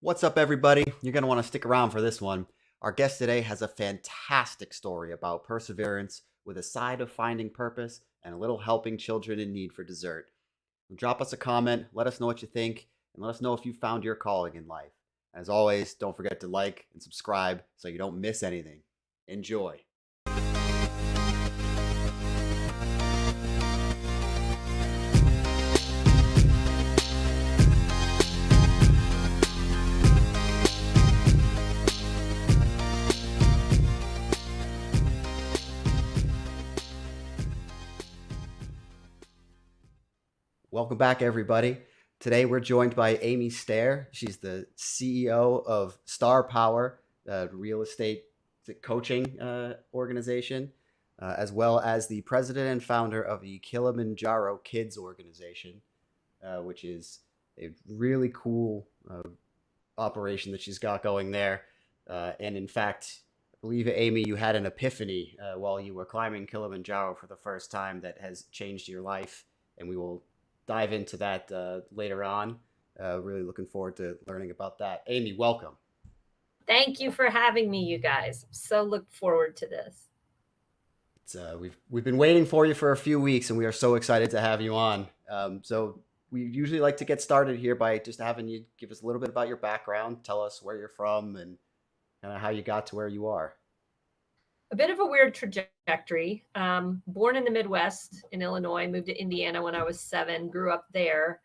What's up, everybody? You're going to want to stick around for this one. Our guest today has a fantastic story about perseverance with a side of finding purpose and a little helping children in need for dessert. Drop us a comment, let us know what you think, and let us know if you found your calling in life. As always, don't forget to like and subscribe so you don't miss anything. Enjoy. Welcome back, everybody. Today we're joined by Amy Stoehr. She's the CEO of Star Power, a real estate coaching organization, as well as the president and founder of the Kilimanjaro Kidz organization, which is a really cool operation that she's got going there. And in fact, I believe, Amy, you had an epiphany while you were climbing Kilimanjaro for the first time that has changed your life. And we will dive into that later on. Really looking forward to learning about that. Amy, welcome. Thank you for having me, you guys. So look forward to this. We've been waiting for you for a few weeks, and we are so excited to have you on. So we usually like to get started here by just having you give us a little bit about your background, tell us where you're from, and kind of how you got to where you are. A bit of a weird trajectory. Born in the Midwest in Illinois, moved to Indiana when I was 7, grew up there.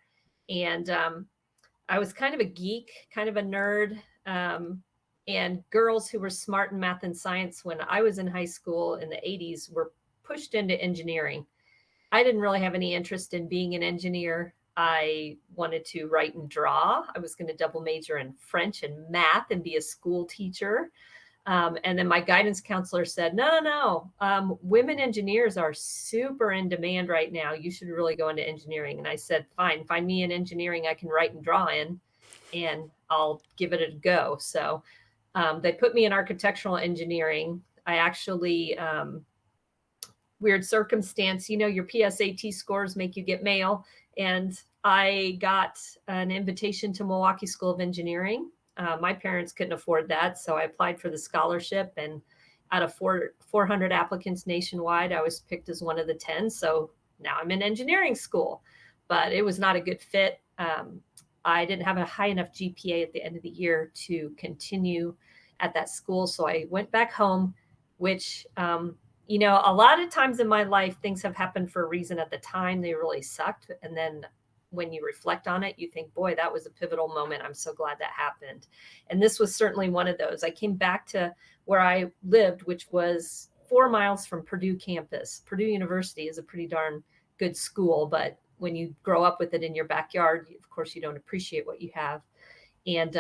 And I was kind of a geek, kind of a nerd. And girls who were smart in math and science when I was in high school in the 80s were pushed into engineering. I didn't really have any interest in being an engineer. I wanted to write and draw. I was going to double major in French and math and be a school teacher. And then my guidance counselor said, no. Women engineers are super in demand right now. You should really go into engineering. And I said, fine, find me in engineering I can write and draw in, and I'll give it a go. So they put me in architectural engineering. I actually, weird circumstance, your PSAT scores make you get mail. And I got an invitation to Milwaukee School of Engineering. My parents couldn't afford that, so I applied for the scholarship, and out of 400 applicants nationwide, I was picked as one of the 10. So now I'm in engineering school, but it was not a good fit. I didn't have a high enough GPA at the end of the year to continue at that school, so I went back home, which, a lot of times in my life, things have happened for a reason. At the time, they really sucked, and then when you reflect on it, you think, boy, that was a pivotal moment. I'm so glad that happened. And this was certainly one of those. I came back to where I lived, which was 4 miles from Purdue campus. Purdue University is a pretty darn good school, but when you grow up with it in your backyard, of course, you don't appreciate what you have. And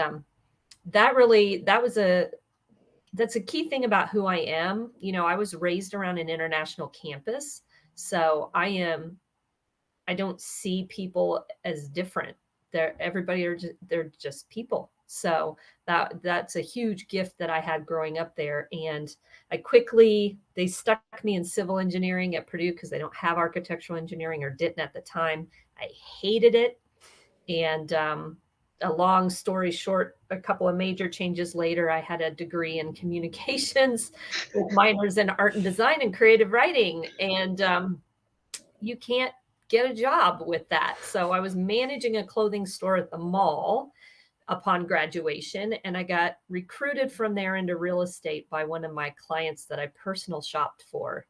that's a key thing about who I am. I was raised around an international campus. So I don't see people as different. They're just people. So that's a huge gift that I had growing up there. And they stuck me in civil engineering at Purdue because they don't have architectural engineering, or didn't at the time. I hated it. And a long story short, a couple of major changes later, I had a degree in communications with minors in art and design and creative writing. And you can't get a job with that. So I was managing a clothing store at the mall upon graduation, and I got recruited from there into real estate by one of my clients that I personal shopped for.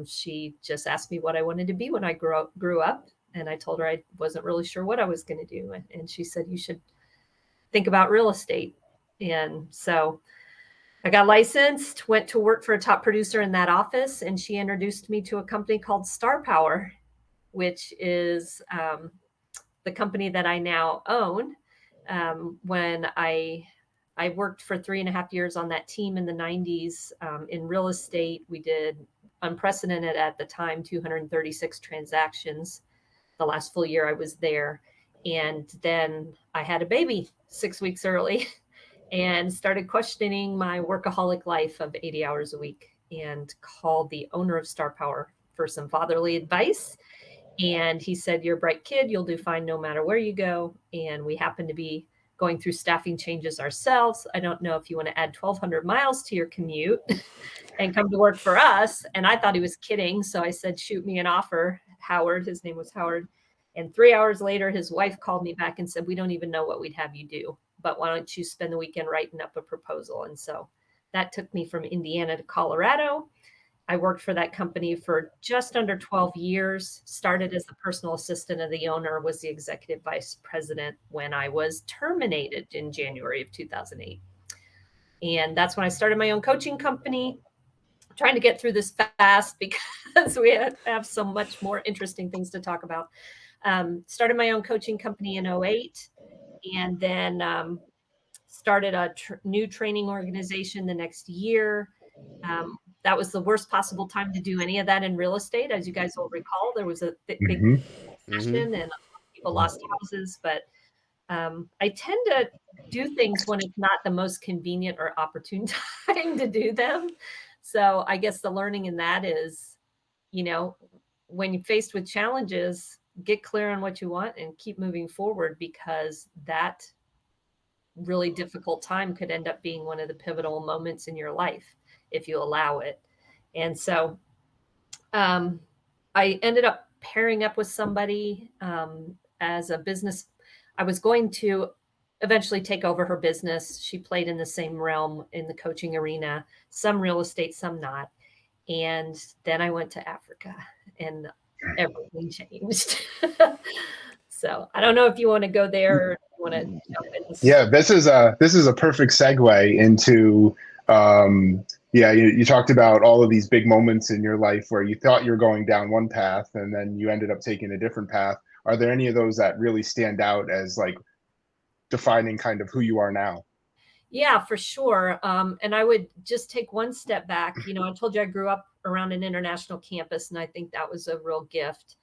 She just asked me what I wanted to be when I grew up, and I told her I wasn't really sure what I was going to do. And she said, you should think about real estate. And so I got licensed, went to work for a top producer in that office, and she introduced me to a company called Star Power, which is the company that I now own. When I worked for 3.5 years on that team in the 90s in real estate, we did unprecedented at the time 236 transactions the last full year I was there. And then I had a baby 6 weeks early and started questioning my workaholic life of 80 hours a week, and called the owner of Star Power for some fatherly advice. And he said, you're a bright kid. You'll do fine no matter where you go. And we happened to be going through staffing changes ourselves. I don't know if you want to add 1,200 miles to your commute and come to work for us. And I thought he was kidding. So I said, shoot me an offer. Howard, his name was Howard. And 3 hours later, his wife called me back and said, we don't even know what we'd have you do, but why don't you spend the weekend writing up a proposal? And so that took me from Indiana to Colorado. I worked for that company for just under 12 years, started as the personal assistant of the owner, was the executive vice president when I was terminated in January of 2008. And that's when I started my own coaching company, trying to get through this fast because we have so much more interesting things to talk about. Started my own coaching company in 2008, and then started a new training organization the next year. That was the worst possible time to do any of that in real estate. As you guys will recall, there was a big recession and people lost houses. But I tend to do things when it's not the most convenient or opportune time to do them. So I guess the learning in that is, when you're faced with challenges, get clear on what you want and keep moving forward, because that really difficult time could end up being one of the pivotal moments in your life if you allow it. And so I ended up pairing up with somebody as a business. I was going to eventually take over her business. She played in the same realm in the coaching arena, some real estate, some not. And then I went to Africa and everything changed. So I don't know if you want to go there or if you want to jump in. Yeah, this is a perfect segue into you talked about all of these big moments in your life where you thought you were going down one path and then you ended up taking a different path. Are there any of those that really stand out as like defining kind of who you are now? Yeah, for sure. And I would just take one step back. I told you I grew up around an international campus, and I think that was a real gift.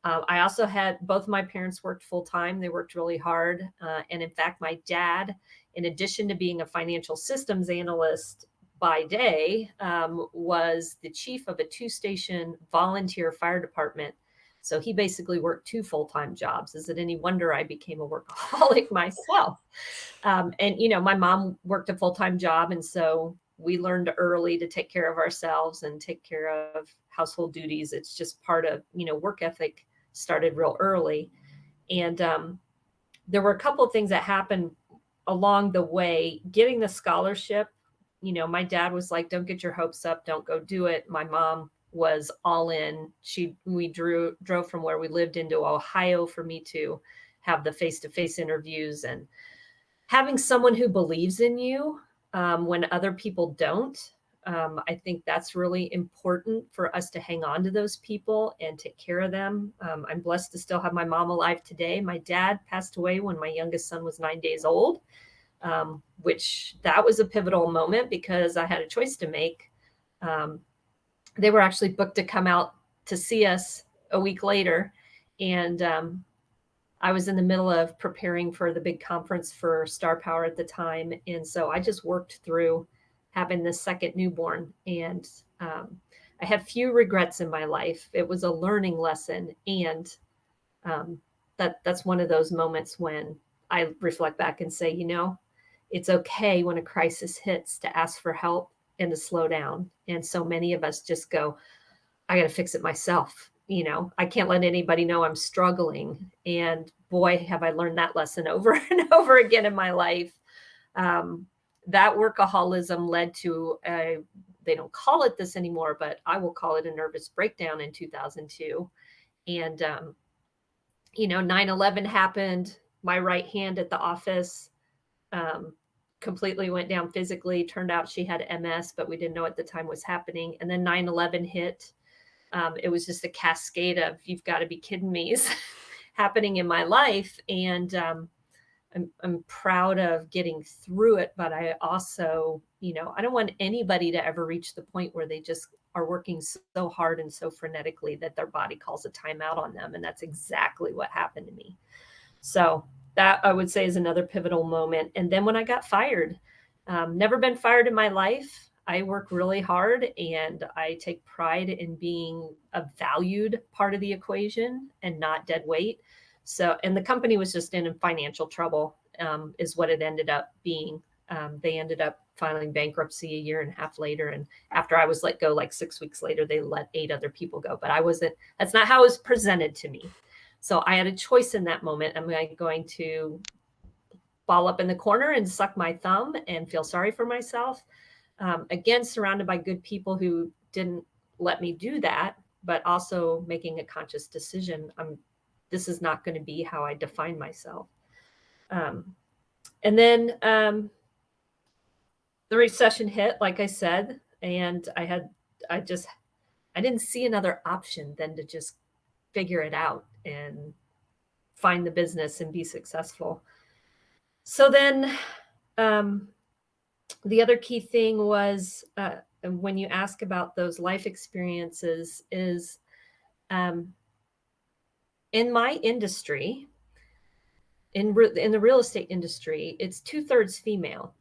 I also had both my parents worked full time. They worked really hard. And in fact, my dad, in addition to being a financial systems analyst by day, was the chief of a 2-station volunteer fire department. So he basically worked 2 full-time jobs. Is it any wonder I became a workaholic myself? And my mom worked a full-time job. And so we learned early to take care of ourselves and take care of household duties. It's just part of, work ethic started real early. And there were a couple of things that happened along the way. Getting the scholarship, my dad was like, don't get your hopes up, don't go do it. My mom was all in. We drove from where we lived into Ohio for me to have the face-to-face interviews, and having someone who believes in you when other people don't. I think that's really important for us to hang on to those people and take care of them. I'm blessed to still have my mom alive today. My dad passed away when my youngest son was 9 days old, which that was a pivotal moment because I had a choice to make. They were actually booked to come out to see us a week later. And I was in the middle of preparing for the big conference for Star Power at the time. And so I just worked through having this second newborn. And I had few regrets in my life. It was a learning lesson. And that's one of those moments when I reflect back and say, it's okay when a crisis hits to ask for help and to slow down. And so many of us just go, I got to fix it myself. I can't let anybody know I'm struggling. And boy, have I learned that lesson over and over again in my life. That workaholism led to they don't call it this anymore, but I will call it a nervous breakdown in 2002. And, 9/11 happened. My right hand at the office completely went down physically. Turned out she had MS, but we didn't know at the time was happening. And then 9/11 hit. It was just a cascade of, you've got to be kidding me, happening in my life. And I'm proud of getting through it. But I also, I don't want anybody to ever reach the point where they just are working so hard and so frenetically that their body calls a timeout on them. And that's exactly what happened to me. So that, I would say, is another pivotal moment. And then when I got fired, never been fired in my life. I work really hard and I take pride in being a valued part of the equation and not dead weight. So, and the company was just in financial trouble. is what it ended up being. They ended up filing bankruptcy a year and a half later. And after I was let go, like 6 weeks later, they let 8 other people go. But that's not how it was presented to me. So I had a choice in that moment. Am I going to ball up in the corner and suck my thumb and feel sorry for myself? Again, surrounded by good people who didn't let me do that, but also making a conscious decision. This is not going to be how I define myself. And then the recession hit, like I said, and I didn't see another option than to just figure it out and find the business and be successful. So then the other key thing was, when you ask about those life experiences, is in my industry, in the real estate industry, it's 2/3 female.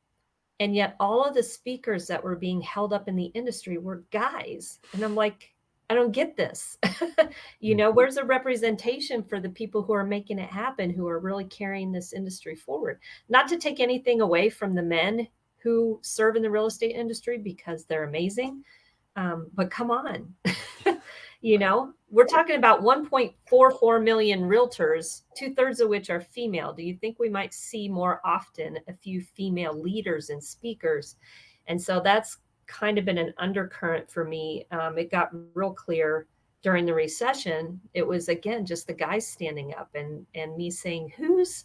And yet all of the speakers that were being held up in the industry were guys. And I'm like, I don't get this. Where's the representation for the people who are making it happen, who are really carrying this industry forward? Not to take anything away from the men who serve in the real estate industry, because they're amazing. But come on, we're talking about 1.44 million realtors, 2/3 of which are female. Do you think we might see more often a few female leaders and speakers? And so that's kind of been an undercurrent for me. It got real clear during the recession. It was, again, just the guys standing up and me saying, who's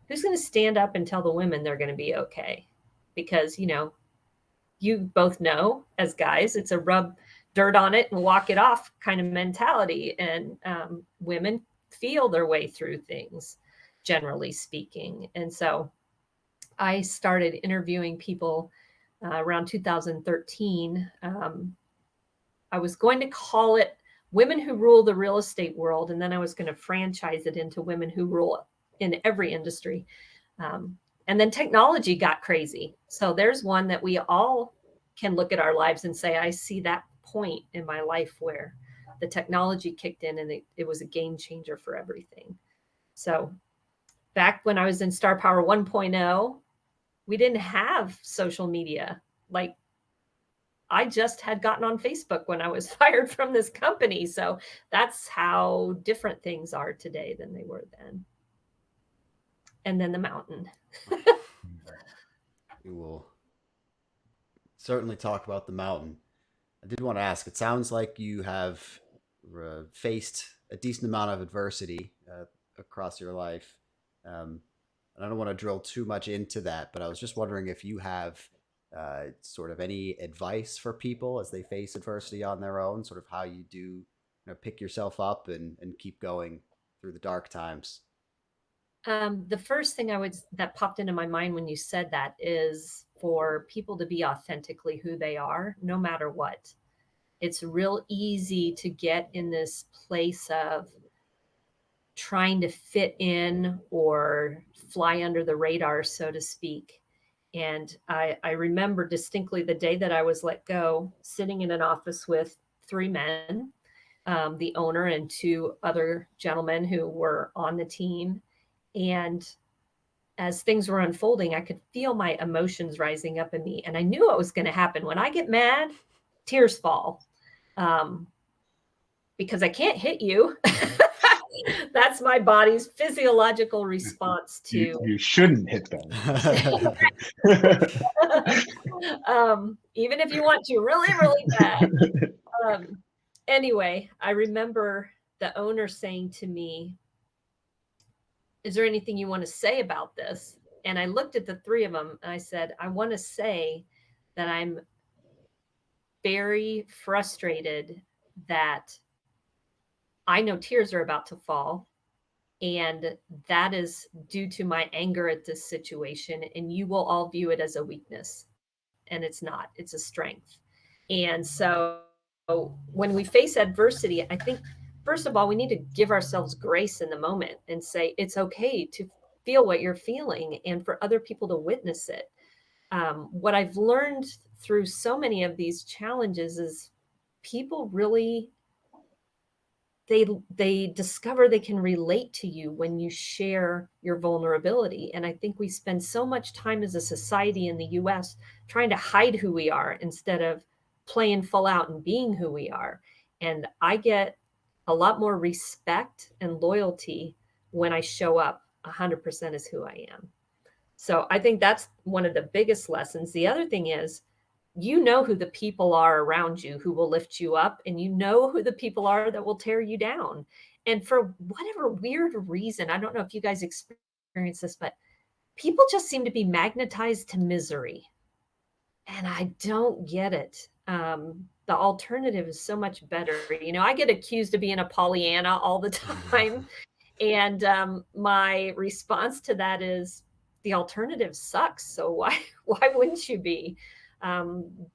going to stand up and tell the women they're going to be okay? Because, you both know as guys, it's a rub dirt on it and walk it off kind of mentality. And women feel their way through things, generally speaking. And so I started interviewing people around 2013. I was going to call it Women Who Rule the Real Estate World, and then I was going to franchise it into Women Who Rule in Every Industry. And then technology got crazy. So there's one that we all can look at our lives and say, I see that point in my life where the technology kicked in and it was a game changer for everything. So back when I was in Star Power 1.0, we didn't have social media. Like, I just had gotten on Facebook when I was fired from this company. So that's how different things are today than they were then. And then the mountain. We will certainly talk about the mountain. I did want to ask, it sounds like you have faced a decent amount of adversity across your life. And I don't want to drill too much into that, but I was just wondering if you have sort of any advice for people as they face adversity on their own, sort of how you do pick yourself up and keep going through the dark times. The first thing that popped into my mind when you said that is for people to be authentically who they are, no matter what. It's real easy to get in this place of trying to fit in or fly under the radar, so to speak. And I remember distinctly the day that I was let go, sitting in an office with 3 men, the owner and 2 other gentlemen who were on the team. And as things were unfolding, I could feel my emotions rising up in me. And I knew what was going to happen. When I get mad, tears fall, because I can't hit you. That's my body's physiological response to... You shouldn't hit them. Even if you want to really, really bad. Anyway, I remember the owner saying to me, is there anything you want to say about this? And I looked at the 3 of them and I said, I want to say that I'm very frustrated that I know tears are about to fall. And that is due to my anger at this situation. And you will all view it as a weakness. And it's not, it's a strength. And so when we face adversity, I think, first of all, we need to give ourselves grace in the moment and say, it's okay to feel what you're feeling and for other people to witness it. What I've learned through so many of these challenges is people really, they discover they can relate to you when you share your vulnerability. And I think we spend so much time as a society in the US trying to hide who we are instead of playing full out and being who we are. And I get a lot more respect and loyalty when I show up 100% as who I am. So I think that's one of the biggest lessons. The other thing is, you know who the people are around you who will lift you up, and you know who the people are that will tear you down. And for whatever weird reason, I don't know if you guys experience this, but people just seem to be magnetized to misery. And I don't get it. The alternative is so much better. You know, I get accused of being a Pollyanna all the time. And my response to that is, the alternative sucks. So why wouldn't you be?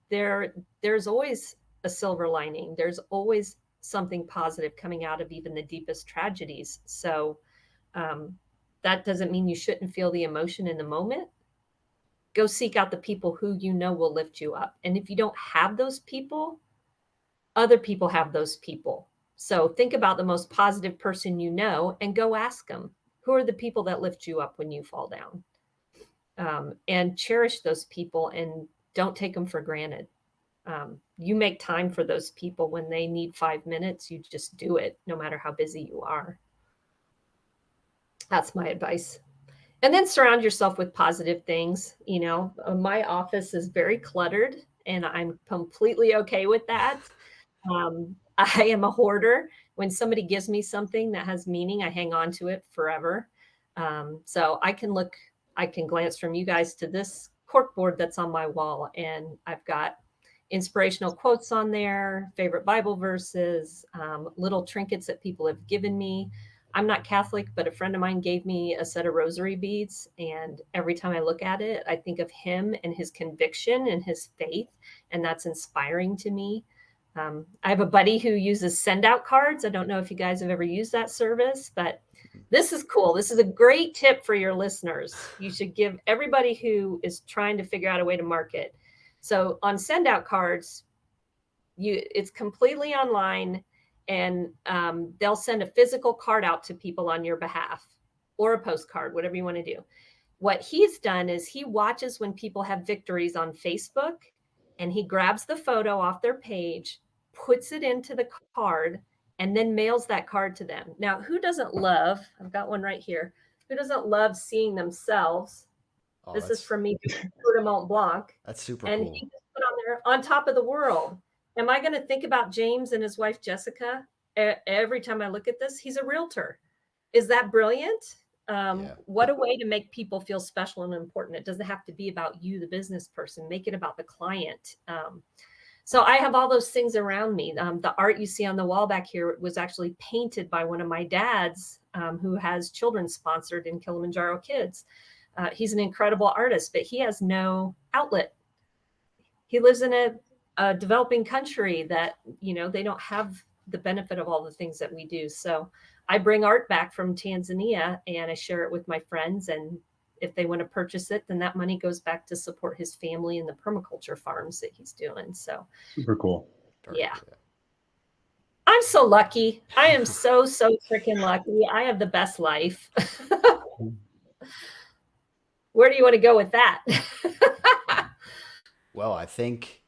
There's always a silver lining. There's always something positive coming out of even the deepest tragedies. So that doesn't mean you shouldn't feel the emotion in the moment. Go seek out the people who you know will lift you up. And if you don't have those people, other people have those people. So think about the most positive person you know and go ask them, who are the people that lift you up when you fall down? And cherish those people and don't take them for granted. You make time for those people when they need 5 minutes. You just do it, no matter how busy you are. That's my advice. And then surround yourself with positive things. You know, my office is very cluttered, and I'm completely okay with that. I am a hoarder. When somebody gives me something that has meaning, I hang on to it forever. So I can glance from you guys to this corkboard that's on my wall, and I've got inspirational quotes on there, favorite Bible verses, little trinkets that people have given me. I'm not Catholic, but a friend of mine gave me a set of rosary beads. And every time I look at it, I think of him and his conviction and his faith. And that's inspiring to me. I have a buddy who uses send out cards. I don't know if you guys have ever used that service, but this is cool. This is a great tip for your listeners. You should give everybody who is trying to figure out a way to market. So on send out cards, it's completely online, and they'll send a physical card out to people on your behalf, or a postcard, whatever you want to do. What he's done is he watches when people have victories on Facebook, and he grabs the photo off their page, puts it into the card, and then mails that card to them. Now, who doesn't love, I've got one right here, who doesn't love seeing themselves? Oh, this is from me, Fruit of Mont Blanc. That's super and cool. He just put on there, on top of the world. Am I going to think about James and his wife, Jessica, every time I look at this? He's a realtor. Is that brilliant? What a way to make people feel special and important. It doesn't have to be about you, the business person. Make it about the client. So I have all those things around me. The art you see on the wall back here was actually painted by one of my dads, who has children sponsored in Kilimanjaro Kidz. He's an incredible artist, but he has no outlet. He lives in a developing country that, you know, they don't have the benefit of all the things that we do. So I bring art back from Tanzania and I share it with my friends. And if they want to purchase it, then that money goes back to support his family and the permaculture farms that he's doing. So super cool. Yeah. I'm so lucky. I am so freaking lucky. I have the best life. Where do you want to go with that? Well, I think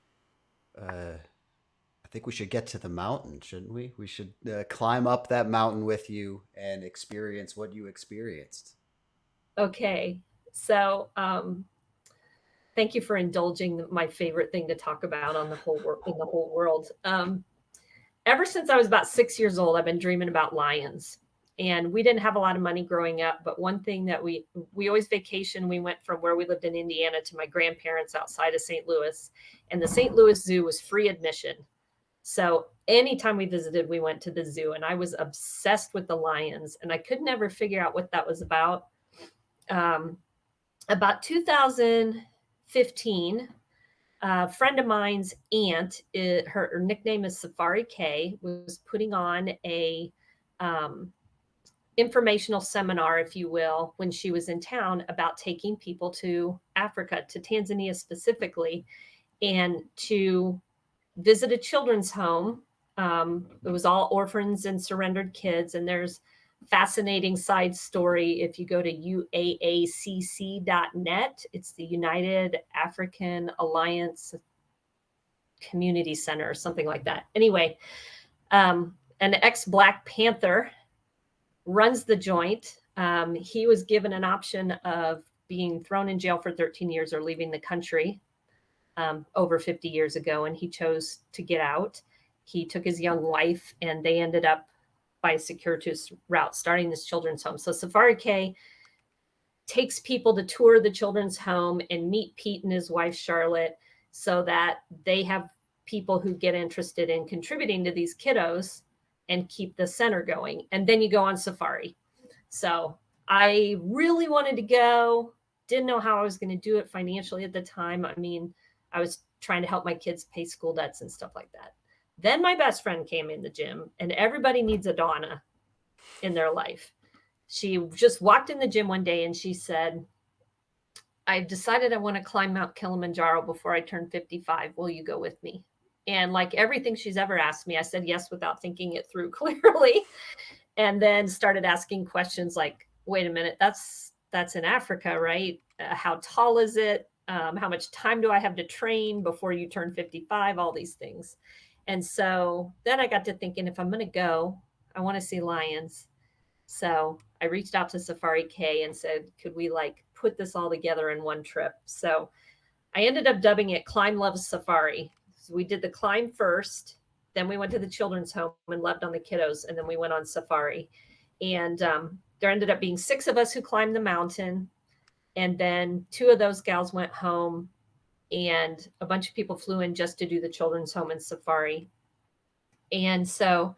we should get to the mountain, shouldn't we? We should climb up that mountain with you and experience what you experienced. Okay. So thank you for indulging my favorite thing to talk about on the whole in the whole world. Ever since I was about 6 years old, I've been dreaming about lions. And we didn't have a lot of money growing up, but one thing that we always vacation. We went from where we lived in Indiana to my grandparents outside of St. Louis, and the St. Louis Zoo was free admission. So anytime we visited, we went to the zoo, and I was obsessed with the lions, and I could never figure out what that was about. About 2015, a friend of mine's aunt, her nickname is Safari K, was putting on a informational seminar, if you will, when she was in town about taking people to Africa, to Tanzania specifically, and to visit a children's home It was all orphans and surrendered kids. And there's fascinating side story. If you go to uaacc.net, it's the United African Alliance Community Center or something like that. Anyway, an ex-Black Panther runs the joint. He was given an option of being thrown in jail for 13 years or leaving the country over 50 years ago, and he chose to get out. He took his young wife, and they ended up by a circuitous route starting this children's home. So Safari K takes people to tour the children's home and meet Pete and his wife Charlotte, so that they have people who get interested in contributing to these kiddos and keep the center going. And then you go on safari. So I really wanted to go, didn't know how I was going to do it financially at the time. I mean, I was trying to help my kids pay school debts and stuff like that. Then my best friend came in the gym, and everybody needs a Donna in their life. She just walked in the gym one day and she said, I've decided I want to climb Mount Kilimanjaro before I turn 55. Will you go with me? And like everything she's ever asked me, I said yes without thinking it through clearly. And then started asking questions like, wait a minute, that's in Africa, right? How tall is it? How much time do I have to train before you turn 55? All these things. And so then I got to thinking, if I'm going to go, I want to see lions. So I reached out to Safari K and said, could we like put this all together in one trip? So I ended up dubbing it Climb Love Safari. So we did the climb first, then we went to the children's home and loved on the kiddos, and then we went on safari. And there ended up being 6 of us who climbed the mountain. And then 2 of those gals went home, and a bunch of people flew in just to do the children's home and safari. And so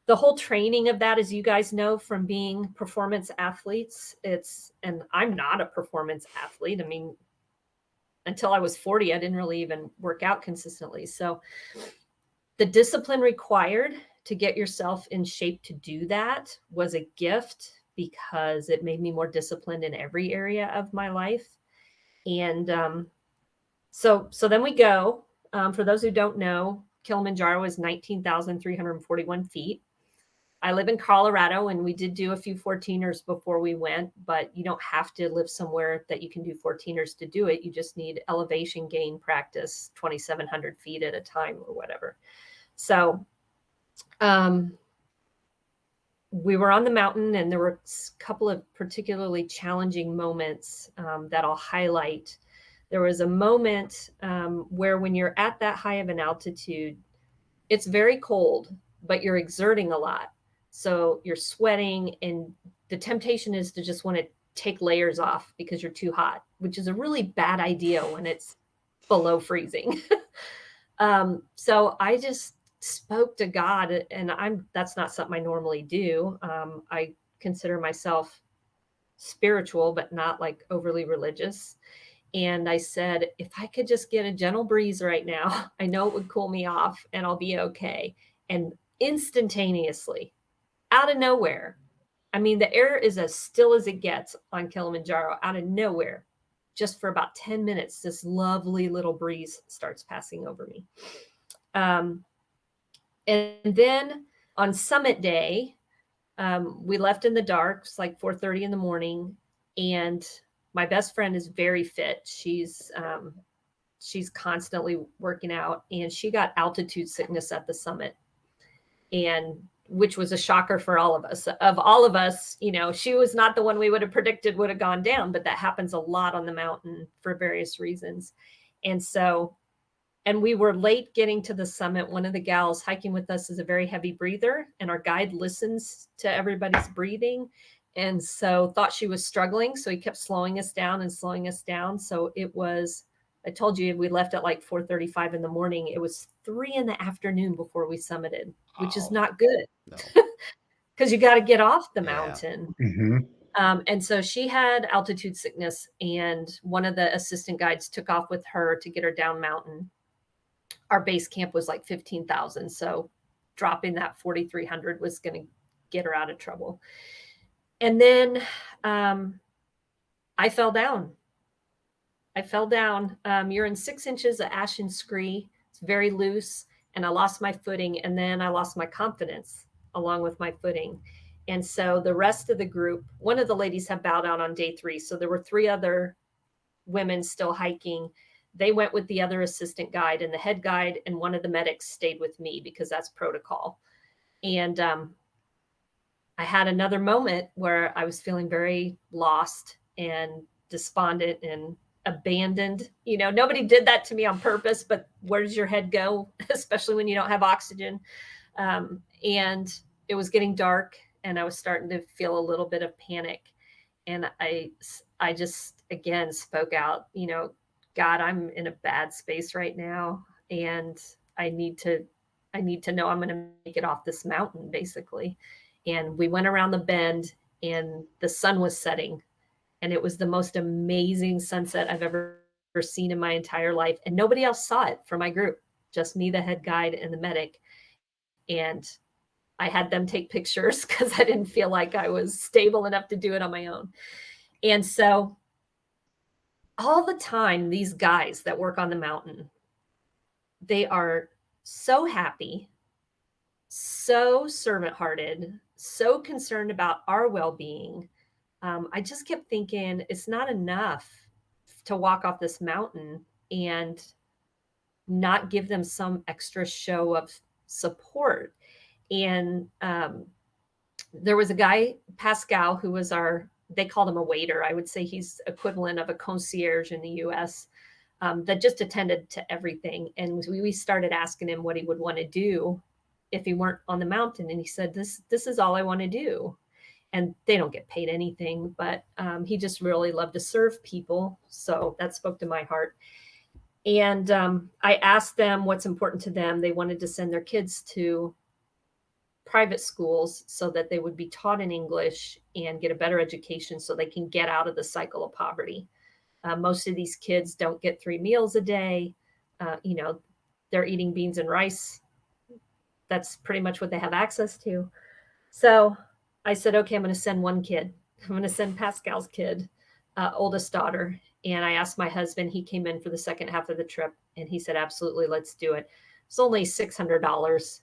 the whole training of that, as you guys know from being performance athletes, and I'm not a performance athlete. I mean, until I was 40, I didn't really even work out consistently. So the discipline required to get yourself in shape to do that was a gift, because it made me more disciplined in every area of my life. And so then we go. For those who don't know, Kilimanjaro is 19,341 feet. I live in Colorado, and we did do a few 14ers before we went, but you don't have to live somewhere that you can do 14ers to do it. You just need elevation gain practice, 2,700 feet at a time or whatever. So we were on the mountain, and there were a couple of particularly challenging moments that I'll highlight. There was a moment where when you're at that high of an altitude, it's very cold, but you're exerting a lot. So you're sweating, and the temptation is to just want to take layers off because you're too hot, which is a really bad idea when it's below freezing. So I just spoke to God, and that's not something I normally do. I consider myself spiritual, but not like overly religious. And I said, if I could just get a gentle breeze right now, I know it would cool me off and I'll be okay. And instantaneously, out of nowhere, I mean, the air is as still as it gets on Kilimanjaro, out of nowhere, just for about 10 minutes, this lovely little breeze starts passing over me. And then on summit day, we left in the dark. It's like 4:30 in the morning. And my best friend is very fit. She's constantly working out, and she got altitude sickness at the summit, and which was a shocker for all of us. Of all of us, you know, she was not the one we would have predicted would have gone down, but that happens a lot on the mountain for various reasons. And we were late getting to the summit. One of the gals hiking with us is a very heavy breather, and our guide listens to everybody's breathing. And so thought she was struggling. So he kept slowing us down and slowing us down. So it was, I told you, we left at like 4:35 in the morning. It was 3 p.m. before we summited, which is not good. No. Because you got to get off the Yeah. mountain. Mm-hmm. And so she had altitude sickness, and one of the assistant guides took off with her to get her down mountain. Our base camp was like 15,000. So dropping that 4,300 was going to get her out of trouble. And then I fell down. You're in 6 inches of ashen scree. It's very loose. and I lost my footing, and then I lost my confidence along with my footing. And so the rest of the group, one of the ladies had bowed out on day 3. So there were 3 other women still hiking. They went with the other assistant guide, and the head guide and one of the medics stayed with me because that's protocol. And I had another moment where I was feeling very lost and despondent and abandoned. You know, nobody did that to me on purpose, but where does your head go, especially when you don't have oxygen? And it was getting dark, and I was starting to feel a little bit of panic. And I just, again, spoke out, you know, God, I'm in a bad space right now, and I need to know I'm going to make it off this mountain, basically. And we went around the bend, and the sun was setting, and it was the most amazing sunset I've ever seen in my entire life. And nobody else saw it from my group, just me, the head guide, and the medic. And I had them take pictures because I didn't feel like I was stable enough to do it on my own. And so all the time, these guys that work on the mountain, they are so happy, so servant-hearted, so concerned about our well-being. I just kept thinking it's not enough to walk off this mountain and not give them some extra show of support. And there was a guy, Pascal, who was they called him a waiter. I would say he's equivalent of a concierge in the US, that just attended to everything. And we started asking him what he would want to do if he weren't on the mountain. And he said, this is all I want to do. And they don't get paid anything, but he just really loved to serve people. So that spoke to my heart. And I asked them what's important to them. They wanted to send their kids to private schools so that they would be taught in English and get a better education so they can get out of the cycle of poverty. Most of these kids don't get 3 meals a day. You know, they're eating beans and rice. That's pretty much what they have access to. So I said, okay, I'm going to send one kid. I'm going to send Pascal's kid, oldest daughter. And I asked my husband, he came in for the second half of the trip, and he said, absolutely, let's do it. It's only $600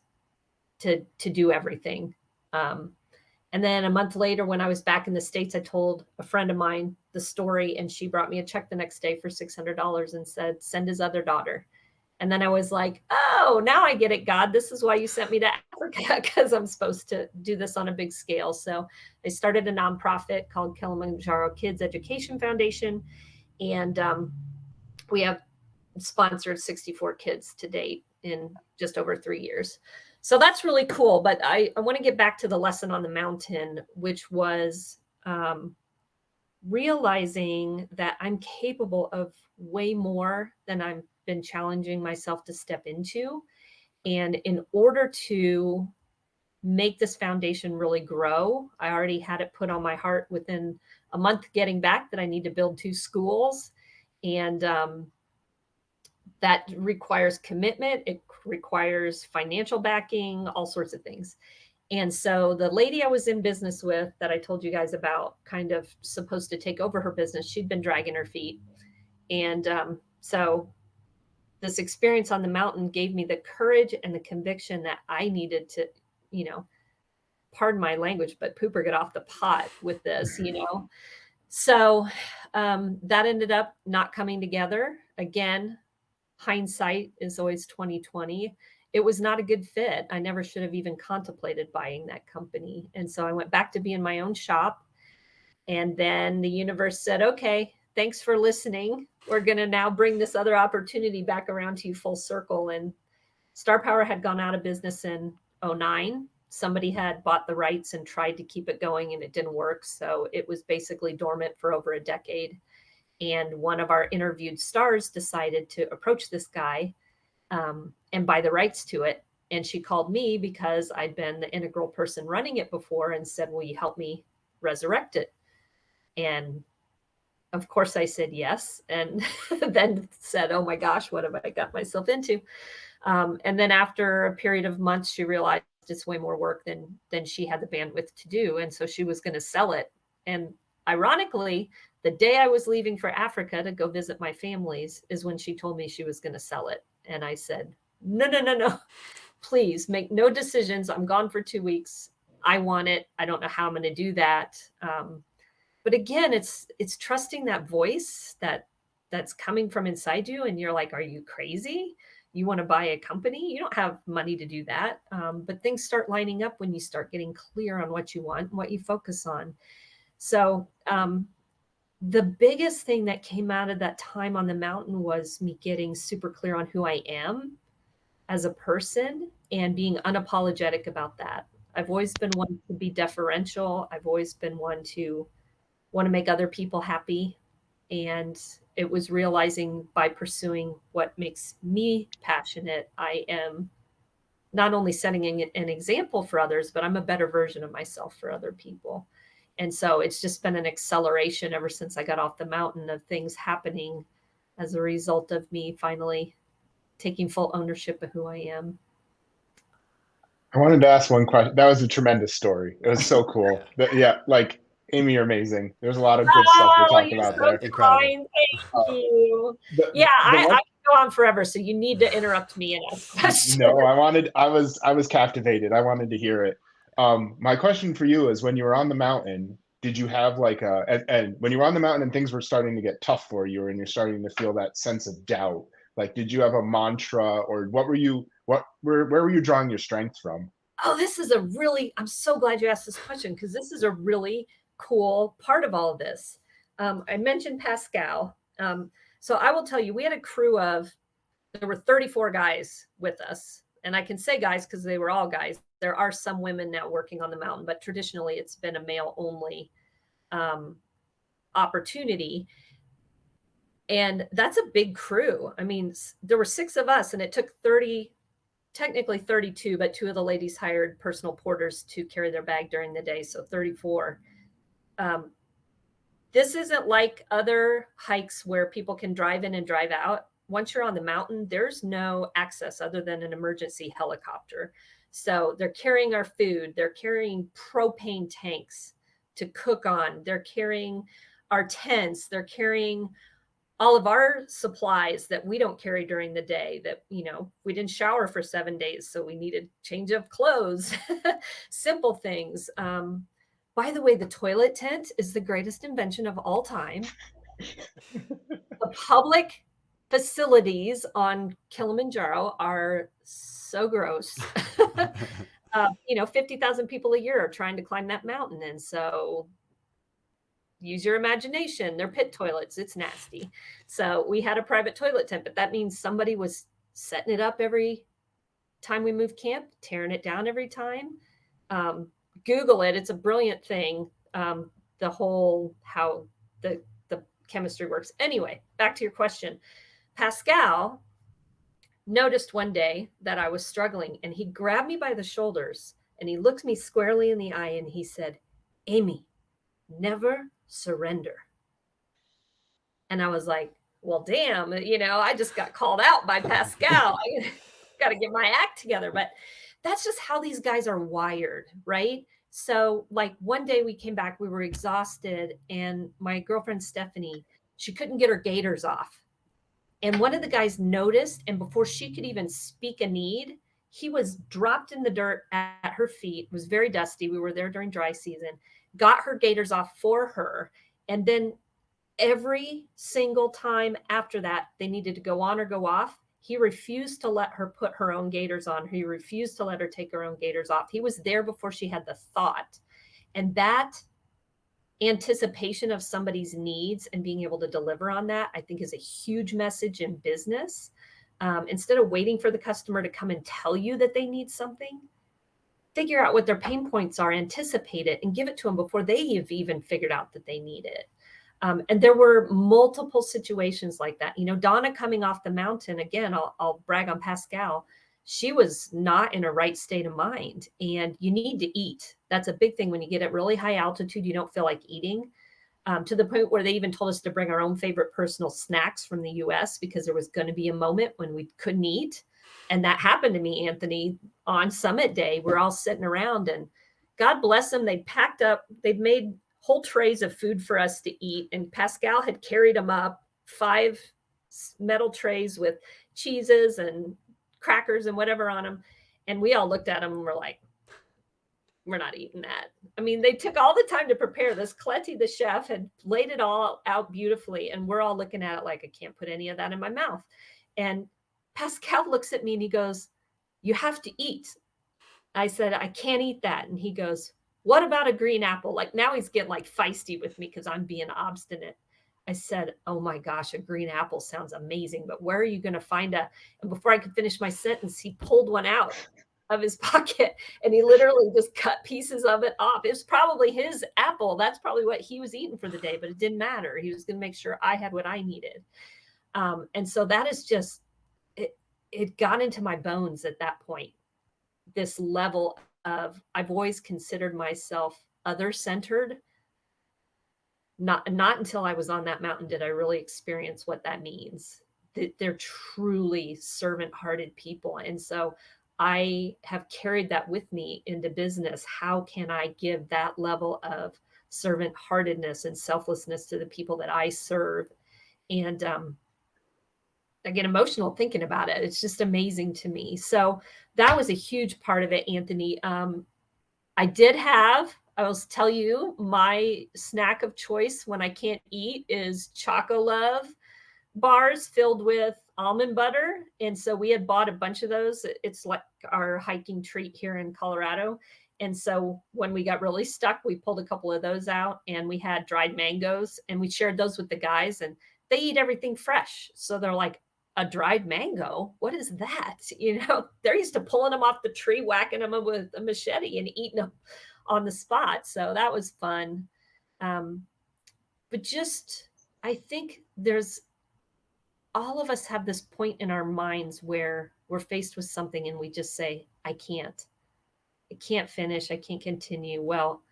to do everything. And then a month later, when I was back in the States, I told a friend of mine the story, and she brought me a check the next day for $600 and said, send his other daughter. And then I was like, oh, now I get it, God. This is why you sent me to Africa, because I'm supposed to do this on a big scale. So I started a nonprofit called Kilimanjaro Kidz Education Foundation. And we have sponsored 64 kids to date in just over 3 years. So that's really cool. But I want to get back to the lesson on the mountain, which was realizing that I'm capable of way more than I've been challenging myself to step into. And in order to make this foundation really grow, I already had it put on my heart within a month getting back that I need to build 2 schools. And that requires commitment. It requires financial backing, all sorts of things. And so the lady I was in business with that I told you guys about, kind of supposed to take over her business, she'd been dragging her feet. And so this experience on the mountain gave me the courage and the conviction that I needed to, you know, pardon my language, but poop or get off the pot with this, you know. So that ended up not coming together. Again, hindsight is always 2020. It was not a good fit. I never should have even contemplated buying that company. And so I went back to being my own shop. And then the universe said, okay, thanks for listening. We're going to now bring this other opportunity back around to you full circle. And Star Power had gone out of business in 2009. Somebody had bought the rights and tried to keep it going, and it didn't work. So it was basically dormant for over a decade. And one of our interviewed stars decided to approach this guy and buy the rights to it. And she called me because I'd been the integral person running it before and said, will you help me resurrect it? And of course I said yes. And then said, oh my gosh, what have I got myself into? And then after a period of months, she realized it's way more work than she had the bandwidth to do. And so she was going to sell it. And ironically, the day I was leaving for Africa to go visit my families is when she told me she was going to sell it. And I said, no. Please make no decisions. I'm gone for 2 weeks. I want it. I don't know how I'm going to do that. But again, it's trusting that voice that's coming from inside you. And you're like, are you crazy? You want to buy a company? You don't have money to do that. But things start lining up when you start getting clear on what you want and what you focus on. So the biggest thing that came out of that time on the mountain was me getting super clear on who I am as a person and being unapologetic about that. I've always been one to be deferential. I've always been one to want to make other people happy. And it was realizing by pursuing what makes me passionate, I am not only setting an example for others, but I'm a better version of myself for other people. And so it's just been an acceleration ever since I got off the mountain of things happening as a result of me finally taking full ownership of who I am. I wanted to ask one question. That was a tremendous story. It was so cool. Yeah, like Amy, you're amazing. There's a lot of good stuff to talk You're about so there. Incredible. kind. Thank you. The I one, can go on forever, so you need to interrupt me and ask questions. no, I was captivated. I wanted to hear it. My question for you is, when you were on the mountain, did you have like and when you were on the mountain and things were starting to get tough for you and you're starting to feel that sense of doubt, like did you have a mantra, or where were you drawing your strength from? Oh, I'm so glad you asked this question, because this is a really cool part of all of this. I mentioned Pascal. So I will tell you, we had a crew there were 34 guys with us. And I can say guys because they were all guys. There are some women now working on the mountain, but traditionally it's been a male only opportunity. And that's a big crew. I mean, there were 6 of us, and it took technically 32, but 2 of the ladies hired personal porters to carry their bag during the day. So 34. This isn't like other hikes where people can drive in and drive out. Once you're on the mountain, there's no access other than an emergency helicopter. So they're carrying our food. They're carrying propane tanks to cook on. They're carrying our tents. They're carrying all of our supplies that we don't carry during the day, that, we didn't shower for 7 days, so we needed change of clothes, simple things. By the way, the toilet tent is the greatest invention of all time. The public facilities on Kilimanjaro are so gross. 50,000 people a year are trying to climb that mountain. And so use your imagination. They're pit toilets. It's nasty. So we had a private toilet tent, but that means somebody was setting it up every time we moved camp, tearing it down every time. Google it. It's a brilliant thing. The whole, how the chemistry works. Anyway, back to your question. Pascal noticed one day that I was struggling, and he grabbed me by the shoulders and he looked me squarely in the eye and he said, "Amy, never surrender." And I was like, well, damn, I just got called out by Pascal. I got to get my act together. But that's just how these guys are wired, right? So like one day we came back, we were exhausted, and my girlfriend, Stephanie, she couldn't get her gaiters off. And one of the guys noticed, and before she could even speak a need, he was dropped in the dirt at her feet. It was very dusty. We were there during dry season, got her gaiters off for her. And then every single time after that, they needed to go on or go off, he refused to let her put her own gaiters on. He refused to let her take her own gaiters off. He was there before she had the thought. And that anticipation of somebody's needs and being able to deliver on that, I think, is a huge message in business. Instead of waiting for the customer to come and tell you that they need something, figure out what their pain points are, anticipate it, and give it to them before they have even figured out that they need it. And there were multiple situations like that. Donna coming off the mountain, again, I'll brag on Pascal. She was not in a right state of mind, and you need to eat. That's a big thing. When you get at really high altitude, you don't feel like eating, to the point where they even told us to bring our own favorite personal snacks from the US, because there was going to be a moment when we couldn't eat. And that happened to me, Anthony, on summit day. We're all sitting around, and God bless them. They packed up, they'd made whole trays of food for us to eat. And Pascal had carried them up, 5 metal trays with cheeses and crackers and whatever on them. And we all looked at them and were like, we're not eating that. I mean, they took all the time to prepare this. Cletty, the chef, had laid it all out beautifully. And we're all looking at it like, I can't put any of that in my mouth. And Pascal looks at me and he goes, you have to eat. I said, I can't eat that. And he goes, what about a green apple? Like now he's getting like feisty with me because I'm being obstinate. I said, oh my gosh, a green apple sounds amazing, but where are you going to find a, and before I could finish my sentence, he pulled one out of his pocket and he literally just cut pieces of it off. It was probably his apple. That's probably what he was eating for the day, but it didn't matter. He was going to make sure I had what I needed. And so that is just, it got into my bones at that point. This level of, I've always considered myself other-centered. Not until I was on that mountain did I really experience what that means. They're truly servant-hearted people. And so I have carried that with me into business. How can I give that level of servant-heartedness and selflessness to the people that I serve? And I get emotional thinking about it. It's just amazing to me. So that was a huge part of it, Anthony. I did have, I will tell you, my snack of choice when I can't eat is Choco Love bars filled with almond butter. And so we had bought a bunch of those. It's like our hiking treat here in Colorado. And so when we got really stuck, we pulled a couple of those out and we had dried mangoes and we shared those with the guys and they eat everything fresh. So they're like, a dried mango? What is that? You know, they're used to pulling them off the tree, whacking them with a machete and eating them on the spot. So that was fun. But just, I think there's, all of us have this point in our minds where we're faced with something and we just say, I can't finish. I can't continue. Well,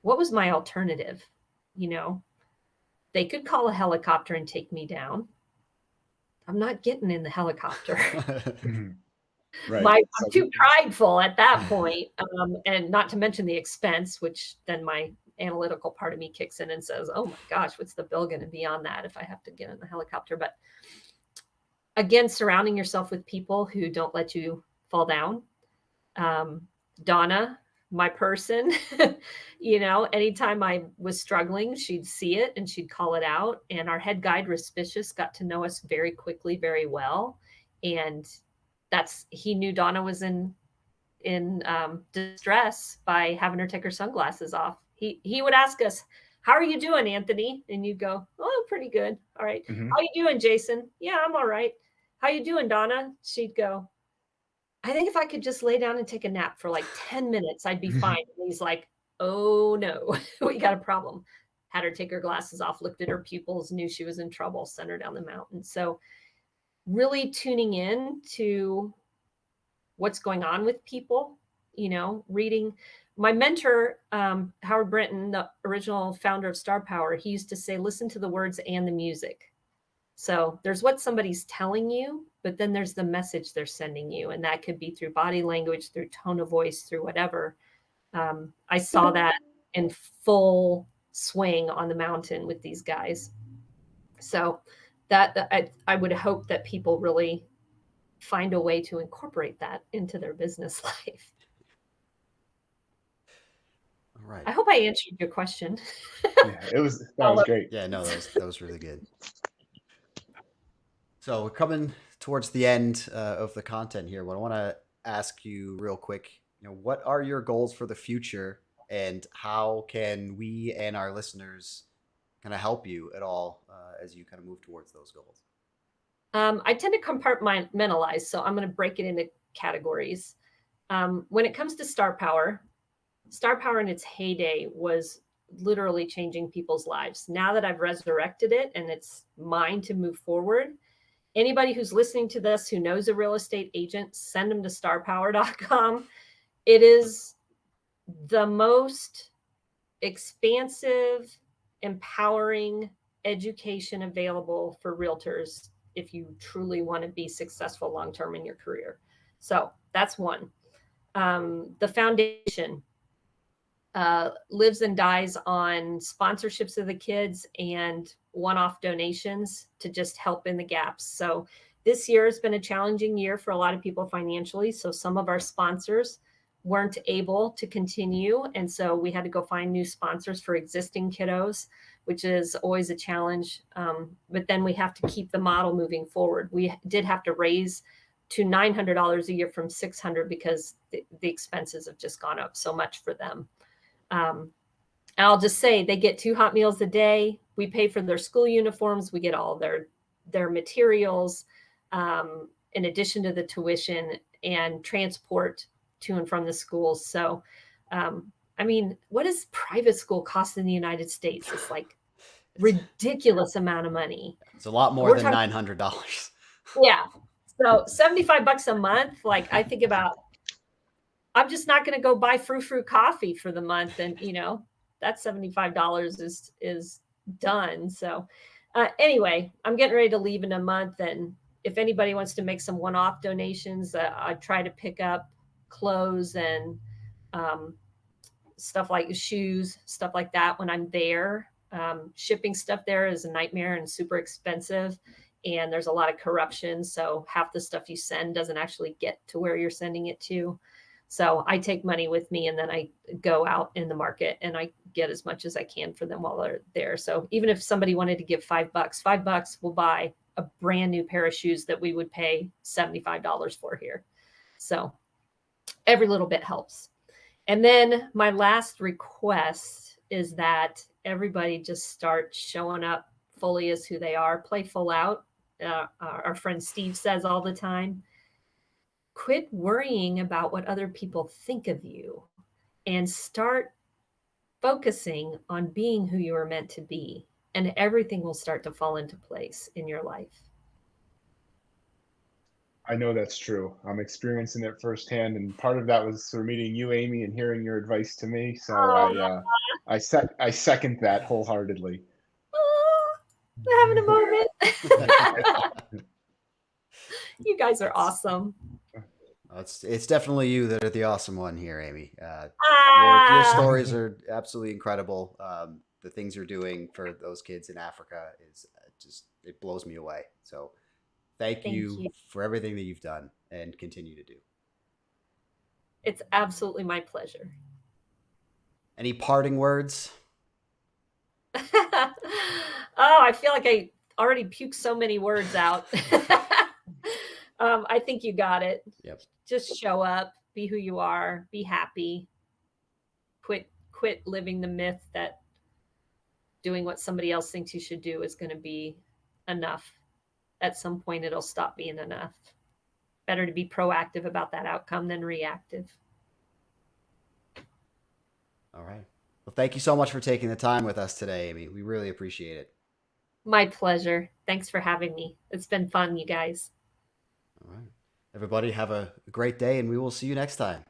what was my alternative? You know, they could call a helicopter and take me down. I'm not getting in the helicopter. Right. I'm too prideful at that point. And not to mention the expense, which then my analytical part of me kicks in and says, oh my gosh, what's the bill going to be on that if I have to get in the helicopter? But again, surrounding yourself with people who don't let you fall down. Donna, my person, you know, anytime I was struggling, she'd see it and she'd call it out. And our head guide, Respicious, got to know us very quickly, very well. And he knew Donna was in distress by having her take her sunglasses off. He would ask us, how are you doing, Anthony? And you'd go, oh, pretty good. All right. Mm-hmm. How you doing, Jason? Yeah, I'm all right. How you doing, Donna? She'd go, I think if I could just lay down and take a nap for like 10 minutes, I'd be fine. And he's like, oh no, we got a problem. Had her take her glasses off, looked at her pupils, knew she was in trouble, sent her down the mountain. So really tuning in to what's going on with people, you know, reading. My mentor, Howard Brinton, the original founder of Star Power, he used to say, listen to the words and the music. So there's what somebody's telling you, but then there's the message they're sending you. And that could be through body language, through tone of voice, through whatever. I saw that in full swing on the mountain with these guys. So that I would hope that people really find a way to incorporate that into their business life. All right. I hope I answered your question. Yeah, that was great. Yeah, no, that was really good. So we're coming towards the end of the content here. But I want to ask you real quick, you know, what are your goals for the future and how can we and our listeners kind of help you at all as you kind of move towards those goals? I tend to compartmentalize, so I'm going to break it into categories. When it comes to Star Power in its heyday was literally changing people's lives. Now that I've resurrected it and it's mine to move forward, anybody who's listening to this who knows a real estate agent, send them to starpower.com. It is the most expansive, empowering education available for realtors if you truly want to be successful long-term in your career. So that's one. The foundation lives and dies on sponsorships of the kids and one-off donations to just help in the gaps. So This year has been a challenging year for a lot of people financially. So some of our sponsors weren't able to continue. And so we had to go find new sponsors for existing kiddos, which is always a challenge. But then we have to keep the model moving forward. We did have to raise to $900 a year from $600 because the expenses have just gone up so much for them. And I'll just say they get 2 hot meals a day. We pay for their school uniforms. We get all their materials, in addition to the tuition and transport to and from the schools. So, I mean, what does private school cost in the United States? It's like ridiculous amount of money. It's a lot more than $900. Yeah. So $75 a month. Like I think about, I'm just not going to go buy frou coffee for the month. And, that $75 is done. So anyway, I'm getting ready to leave in a month. And if anybody wants to make some one-off donations, I try to pick up clothes and stuff like shoes, stuff like that when I'm there. Shipping stuff there is a nightmare and super expensive. And there's a lot of corruption. So half the stuff you send doesn't actually get to where you're sending it to. So I take money with me and then I go out in the market and I get as much as I can for them while they're there. So even if somebody wanted to give $5 will buy a brand new pair of shoes that we would pay $75 for here. So every little bit helps. And then my last request is that everybody just start showing up fully as who they are, play full out. Our friend Steve says all the time, quit worrying about what other people think of you and start focusing on being who you are meant to be. And everything will start to fall into place in your life. I know that's true. I'm experiencing it firsthand, and part of that was through meeting you, Amy, and hearing your advice to me. So I second that wholeheartedly. We're having a moment. You guys are awesome. It's definitely you that are the awesome one here, Amy. Your stories are absolutely incredible. The things you're doing for those kids in Africa is it blows me away. So thank you for everything that you've done and continue to do. It's absolutely my pleasure. Any parting words? Oh, I feel like I already puked so many words out. I think you got it. Yep. Just show up, be who you are, be happy. Quit living the myth that doing what somebody else thinks you should do is going to be enough. At some point, it'll stop being enough. Better to be proactive about that outcome than reactive. All right. Well, thank you so much for taking the time with us today, Amy. We really appreciate it. My pleasure. Thanks for having me. It's been fun, you guys. All right. Everybody have a great day, and we will see you next time.